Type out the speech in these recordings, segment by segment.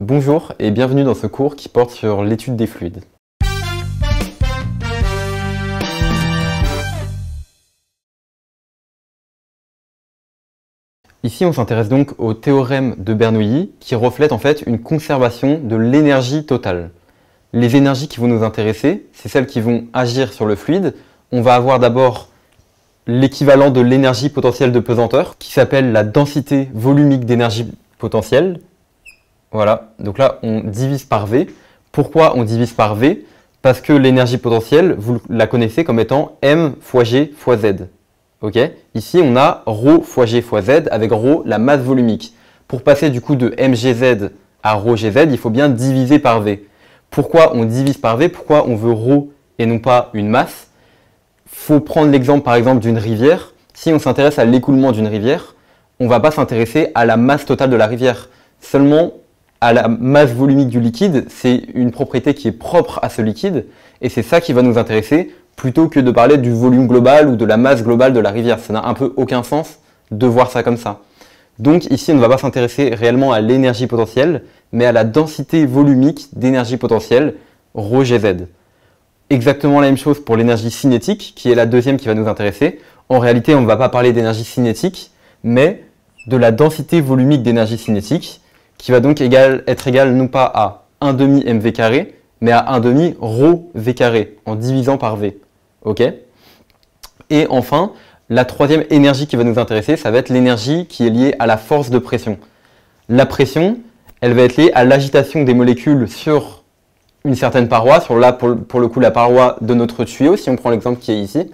Bonjour et bienvenue dans ce cours qui porte sur l'étude des fluides. Ici, on s'intéresse donc au théorème de Bernoulli qui reflète en fait une conservation de l'énergie totale. Les énergies qui vont nous intéresser, c'est celles qui vont agir sur le fluide. On va avoir d'abord l'équivalent de l'énergie potentielle de pesanteur qui s'appelle la densité volumique d'énergie potentielle. Voilà, donc là on divise par V. Pourquoi on divise par V? Parce que l'énergie potentielle, vous la connaissez comme étant M fois G fois Z. Okay. Ici on a ρ fois G fois Z avec ρ la masse volumique. Pour passer du coup de mgz à ρgz, il faut bien diviser par V. Pourquoi on divise par V? Pourquoi on veut ρ et non pas une masse? Faut prendre l'exemple par exemple d'une rivière. Si on s'intéresse à l'écoulement d'une rivière, on ne va pas s'intéresser à la masse totale de la rivière, seulement à la masse volumique du liquide. C'est une propriété qui est propre à ce liquide et c'est ça qui va nous intéresser plutôt que de parler du volume global ou de la masse globale de la rivière. Ça n'a un peu aucun sens de voir ça comme ça. Donc ici, on ne va pas s'intéresser réellement à l'énergie potentielle, mais à la densité volumique d'énergie potentielle, ρgz. Exactement la même chose pour l'énergie cinétique, qui est la deuxième qui va nous intéresser. En réalité, on ne va pas parler d'énergie cinétique, mais de la densité volumique d'énergie cinétique, qui va donc être égale non pas à 1 demi mv carré, mais à 1 demi ρ v carré, en divisant par V. Okay. Et enfin, la troisième énergie qui va nous intéresser, ça va être l'énergie qui est liée à la force de pression. La pression, elle va être liée à l'agitation des molécules sur une certaine paroi, sur là pour le coup la paroi de notre tuyau, si on prend l'exemple qui est ici.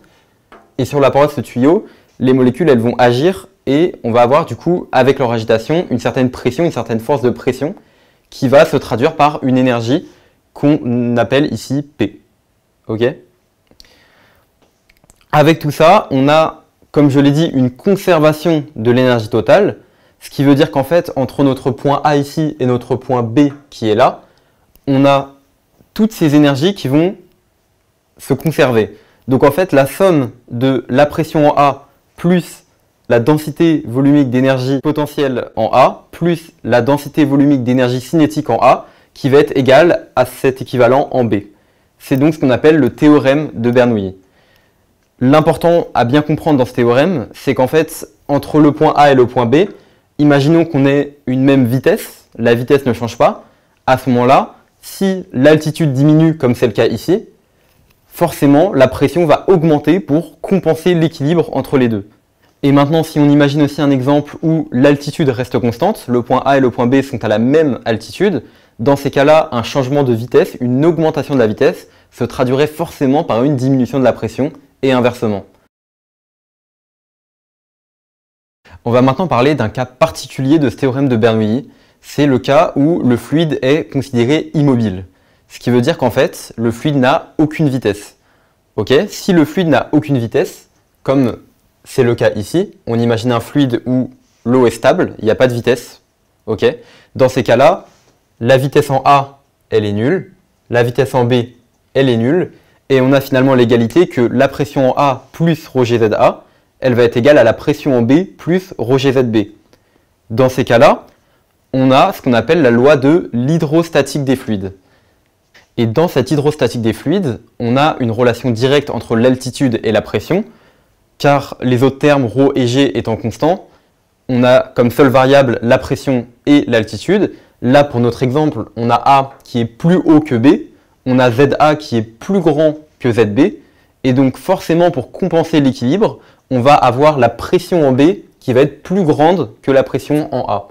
Et sur la paroi de ce tuyau, les molécules elles vont agir et on va avoir du coup avec leur agitation une certaine pression, une certaine force de pression qui va se traduire par une énergie qu'on appelle ici P. Ok. Avec tout ça, on a, comme je l'ai dit, une conservation de l'énergie totale, ce qui veut dire qu'en fait, entre notre point A ici et notre point B qui est là, on a toutes ces énergies qui vont se conserver. Donc en fait, la somme de la pression en A plus la densité volumique d'énergie potentielle en A plus la densité volumique d'énergie cinétique en A qui va être égale à cet équivalent en B. C'est donc ce qu'on appelle le théorème de Bernoulli. L'important à bien comprendre dans ce théorème, c'est qu'en fait, entre le point A et le point B, imaginons qu'on ait une même vitesse, la vitesse ne change pas. À ce moment-là, si l'altitude diminue, comme c'est le cas ici, forcément, la pression va augmenter pour compenser l'équilibre entre les deux. Et maintenant, si on imagine aussi un exemple où l'altitude reste constante, le point A et le point B sont à la même altitude, dans ces cas-là, un changement de vitesse, une augmentation de la vitesse, se traduirait forcément par une diminution de la pression et inversement. On va maintenant parler d'un cas particulier de ce théorème de Bernoulli. C'est le cas où le fluide est considéré immobile. Ce qui veut dire qu'en fait, le fluide n'a aucune vitesse. Okay. Si le fluide n'a aucune vitesse, comme c'est le cas ici, on imagine un fluide où l'eau est stable, il n'y a pas de vitesse. Okay. Dans ces cas-là, la vitesse en A, elle est nulle, la vitesse en B, elle est nulle, et on a finalement l'égalité que la pression en A plus ρgza, elle va être égale à la pression en B plus ρgzb. Dans ces cas-là, on a ce qu'on appelle la loi de l'hydrostatique des fluides. Et dans cette hydrostatique des fluides, on a une relation directe entre l'altitude et la pression, car les autres termes ρ et g étant constants, on a comme seule variable la pression et l'altitude. Là, pour notre exemple, on a A qui est plus haut que B, on a ZA qui est plus grand que ZB, et donc forcément pour compenser l'équilibre, on va avoir la pression en B qui va être plus grande que la pression en A.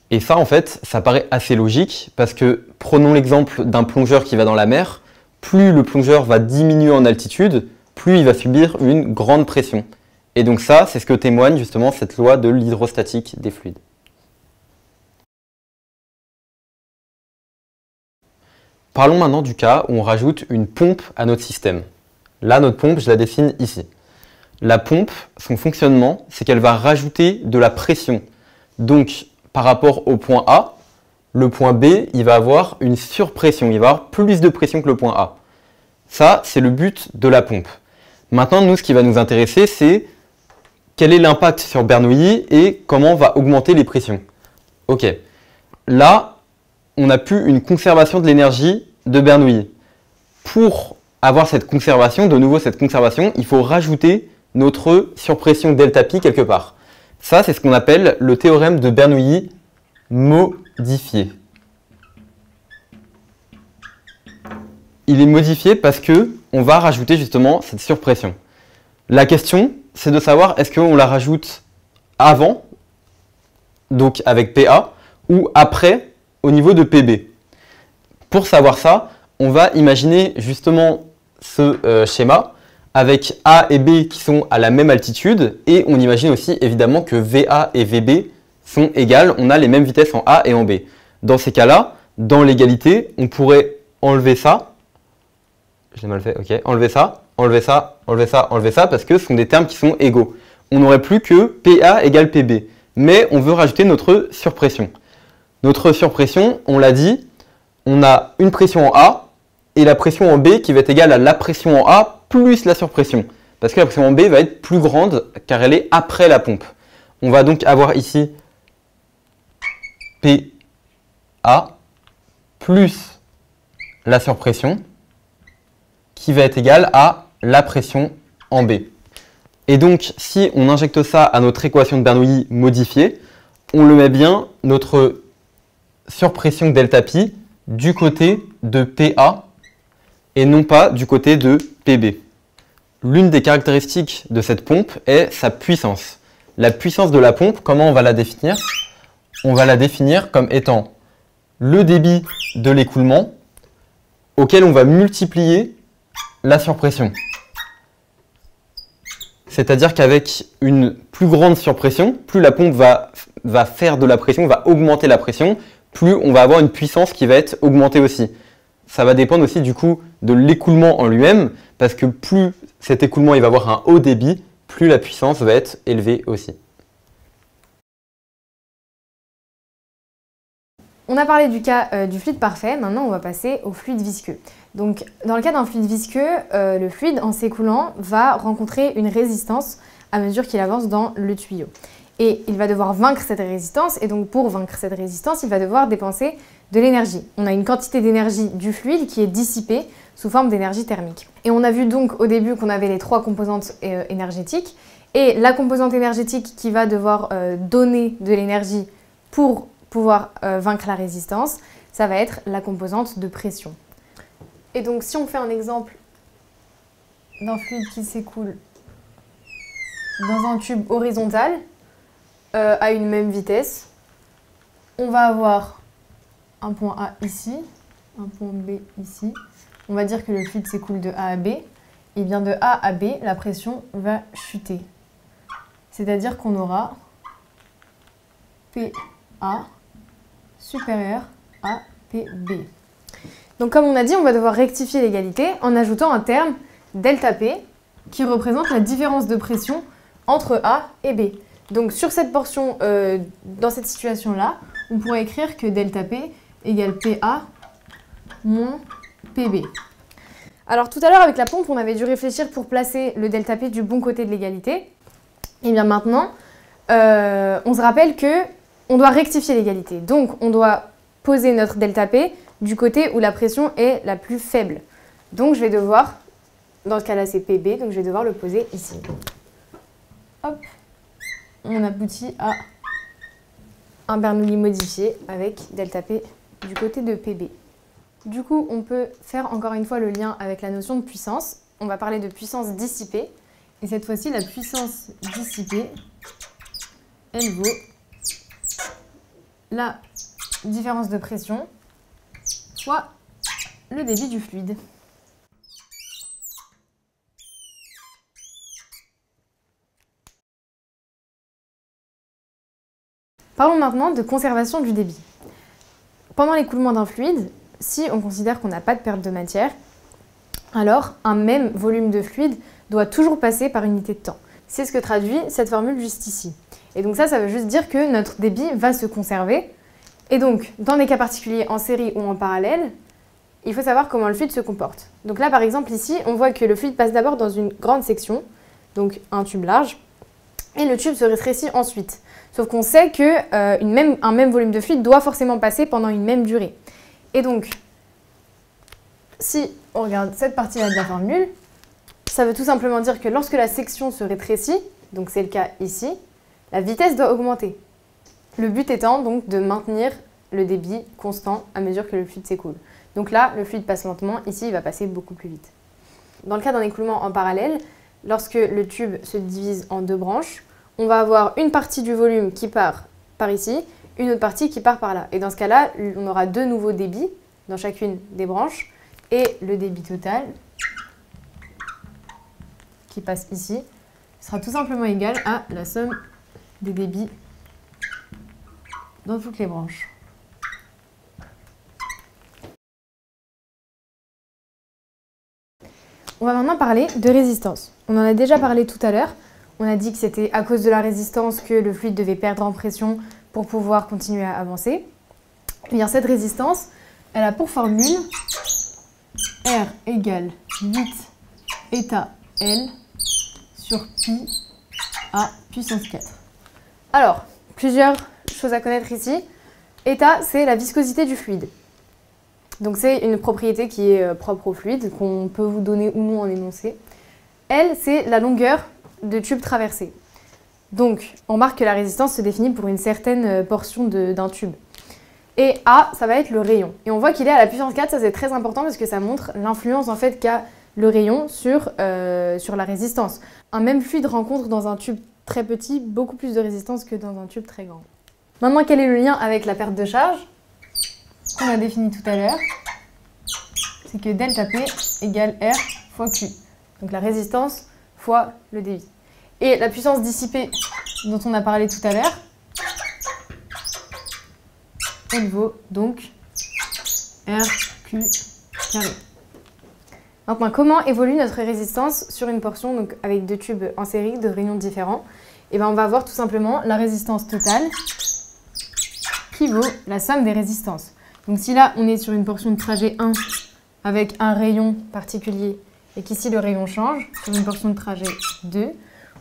Et ça, en fait, ça paraît assez logique, parce que prenons l'exemple d'un plongeur qui va dans la mer, plus le plongeur va diminuer en altitude, plus il va subir une grande pression. Et donc ça, c'est ce que témoigne justement cette loi de l'hydrostatique des fluides. Parlons maintenant du cas où on rajoute une pompe à notre système. Là, notre pompe, je la dessine ici. La pompe, son fonctionnement, c'est qu'elle va rajouter de la pression. Donc, par rapport au point A, le point B, il va avoir une surpression, il va avoir plus de pression que le point A. Ça, c'est le but de la pompe. Maintenant, nous, ce qui va nous intéresser, c'est quel est l'impact sur Bernoulli et comment on va augmenter les pressions. Ok, là, on n'a plus une conservation de l'énergie de Bernoulli. Pour avoir cette conservation, de nouveau cette conservation, il faut rajouter notre surpression ΔP quelque part. Ça, c'est ce qu'on appelle le théorème de Bernoulli modifié. Il est modifié parce que on va rajouter justement cette surpression. La question, c'est de savoir est-ce qu'on la rajoute avant, donc avec PA, ou après, au niveau de PB. Pour savoir ça, on va imaginer justement ce schéma avec A et B qui sont à la même altitude, et on imagine aussi évidemment que VA et VB sont égales, on a les mêmes vitesses en A et en B. Dans ces cas-là, dans l'égalité, on pourrait enlever ça, je l'ai mal fait, ok, enlever ça, enlever ça, enlever ça, enlever ça, parce que ce sont des termes qui sont égaux. On n'aurait plus que PA égale PB, mais on veut rajouter notre surpression. Notre surpression, on l'a dit, on a une pression en A et la pression en B qui va être égale à la pression en A plus la surpression. Parce que la pression en B va être plus grande car elle est après la pompe. On va donc avoir ici PA plus la surpression qui va être égale à la pression en B. Et donc, si on injecte ça à notre équation de Bernoulli modifiée, on le met bien, notre surpression ΔP, du côté de PA et non pas du côté de PB. L'une des caractéristiques de cette pompe est sa puissance. La puissance de la pompe, comment on va la définir? On va la définir comme étant le débit de l'écoulement auquel on va multiplier la surpression. C'est-à-dire qu'avec une plus grande surpression, plus la pompe va faire de la pression, va augmenter la pression, plus on va avoir une puissance qui va être augmentée aussi. Ça va dépendre aussi du coup de l'écoulement en lui-même, parce que plus cet écoulement il va avoir un haut débit, plus la puissance va être élevée aussi. On a parlé du cas du fluide parfait, maintenant on va passer au fluide visqueux. Donc dans le cas d'un fluide visqueux, le fluide en s'écoulant va rencontrer une résistance à mesure qu'il avance dans le tuyau. Et il va devoir vaincre cette résistance, et donc pour vaincre cette résistance, il va devoir dépenser de l'énergie. On a une quantité d'énergie du fluide qui est dissipée sous forme d'énergie thermique. Et on a vu donc au début qu'on avait les trois composantes énergétiques, et la composante énergétique qui va devoir donner de l'énergie pour pouvoir vaincre la résistance, ça va être la composante de pression. Et donc si on fait un exemple d'un fluide qui s'écoule dans un tube horizontal à une même vitesse, on va avoir un point A ici, un point B ici. On va dire que le fluide s'écoule de A à B. Et bien de A à B, la pression va chuter. C'est-à-dire qu'on aura PA supérieur à PB. Donc comme on a dit, on va devoir rectifier l'égalité en ajoutant un terme ΔP qui représente la différence de pression entre A et B. Donc sur cette portion, dans cette situation-là, on pourrait écrire que ΔP égale PA moins PB. Alors tout à l'heure avec la pompe, on avait dû réfléchir pour placer le ΔP du bon côté de l'égalité. Et bien maintenant, on se rappelle que on doit rectifier l'égalité. Donc on doit poser notre ΔP du côté où la pression est la plus faible. Donc je vais devoir, dans ce cas-là c'est PB, donc je vais devoir le poser ici. Hop, on aboutit à un Bernoulli modifié avec ΔP du côté de PB. Du coup, on peut faire encore une fois le lien avec la notion de puissance. On va parler de puissance dissipée. Et cette fois-ci, la puissance dissipée, elle vaut la différence de pression fois le débit du fluide. Parlons maintenant de conservation du débit. Pendant l'écoulement d'un fluide, si on considère qu'on n'a pas de perte de matière, alors un même volume de fluide doit toujours passer par unité de temps. C'est ce que traduit cette formule juste ici. Et donc ça veut juste dire que notre débit va se conserver. Et donc, dans des cas particuliers en série ou en parallèle, il faut savoir comment le fluide se comporte. Donc là, par exemple, ici, on voit que le fluide passe d'abord dans une grande section, donc un tube large, et le tube se rétrécit ensuite. Sauf qu'on sait que un même volume de fluide doit forcément passer pendant une même durée. Et donc, si on regarde cette partie-là de la formule, ça veut tout simplement dire que lorsque la section se rétrécit, donc c'est le cas ici, la vitesse doit augmenter. Le but étant donc de maintenir le débit constant à mesure que le fluide s'écoule. Donc là, le fluide passe lentement, ici il va passer beaucoup plus vite. Dans le cas d'un écoulement en parallèle, lorsque le tube se divise en deux branches, on va avoir une partie du volume qui part par ici, une autre partie qui part par là. Et dans ce cas-là, on aura deux nouveaux débits dans chacune des branches, et le débit total qui passe ici sera tout simplement égal à la somme des débits dans toutes les branches. On va maintenant parler de résistance. On en a déjà parlé tout à l'heure. On a dit que c'était à cause de la résistance que le fluide devait perdre en pression pour pouvoir continuer à avancer. Et bien, cette résistance, elle a pour formule R égale 8 eta L sur pi à puissance 4. Alors, plusieurs choses à connaître ici. Eta, c'est la viscosité du fluide. Donc c'est une propriété qui est propre au fluide, qu'on peut vous donner ou non en énoncé. L, c'est la longueur de tube traversé. Donc, on remarque que la résistance se définit pour une certaine portion d'un tube. Et A, ça va être le rayon. Et on voit qu'il est à la puissance 4, ça c'est très important parce que ça montre l'influence en fait qu'a le rayon sur la résistance. Un même fluide rencontre dans un tube très petit beaucoup plus de résistance que dans un tube très grand. Maintenant, quel est le lien avec la perte de charge qu'on a défini tout à l'heure? C'est que delta P égale R fois Q. Donc la résistance fois le débit. Et la puissance dissipée dont on a parlé tout à l'heure, elle vaut donc RQ carré. Maintenant, comment évolue notre résistance sur une portion donc avec deux tubes en série de rayons différents? Et bien, on va avoir tout simplement la résistance totale qui vaut la somme des résistances. Donc si là, on est sur une portion de trajet 1 avec un rayon particulier et qu'ici le rayon change, sur une portion de trajet 2,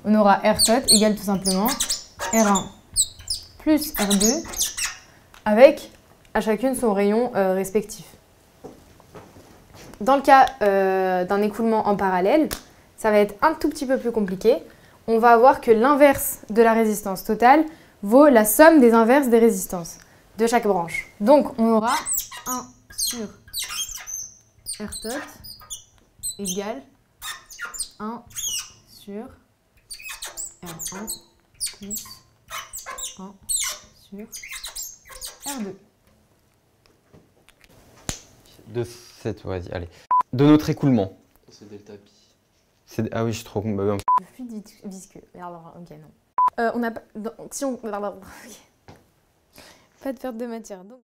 on aura R tot égale tout simplement R1 plus R2 avec à chacune son rayon respectif. Dans le cas d'un écoulement en parallèle, ça va être un tout petit peu plus compliqué. On va avoir que l'inverse de la résistance totale vaut la somme des inverses des résistances de chaque branche. Donc on aura 1 sur R tot égale 1 sur R1 plus 1 sur R2. De cette, vas-y, allez. De notre écoulement. C'est delta pi. Ah oui, je suis trop con. Le fluide visqueux. Alors, ok, non. On a pas... Si on... Pas de perte de matière. Donc...